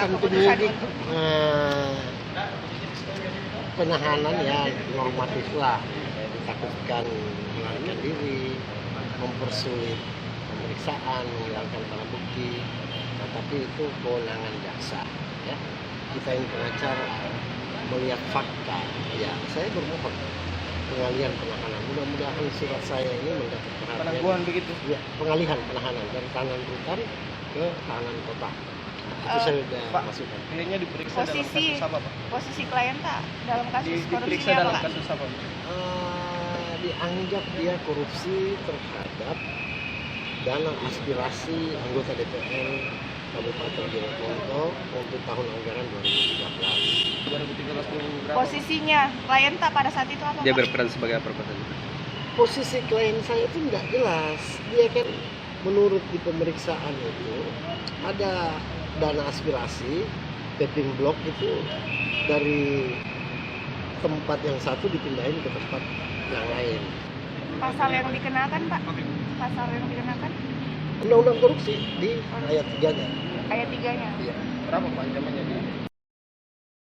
keputusan penyidik penahanan ya normatif lah, ditakutkan melarikan diri, mempersulit pemeriksaan, menghilangkan barang bukti. Nah, tapi itu kewenangan jaksa ya. Kita yang pengacara melihat fakta ya, saya bermohon pengalihan penahanan. Mudah-mudahan surat saya ini mendapat perhatian. Penangguhan begitu? Ya, pengalihan penahanan dari tahanan rutan ke tahanan kota. Itu saya sudah Pak, masukkan. kliennya diperiksa dalam kasus apa, Pak? Posisi klien tak dalam kasus Diperiksa korupsinya dalam apa, Kak? kasus apa? Dianggap dia korupsi terhadap dana aspirasi anggota DPR Kabupaten Jeneponto untuk tahun anggaran 2013. 2013 itu berapa? Posisinya klien tak pada saat itu apa, Dia Pak? berperan sebagai apa Pak? Posisi klien saya itu tidak jelas. Dia kan menurut di pemeriksaan itu ada dana aspirasi, tapping block itu dari tempat yang satu dipindahin ke tempat yang lain. Pasal yang dikenakan, Pak? Pasal yang dikenakan? Undang-undang korupsi di ayat 3-nya. Ayat 3-nya. Iya. Berapa Pak ancamannya?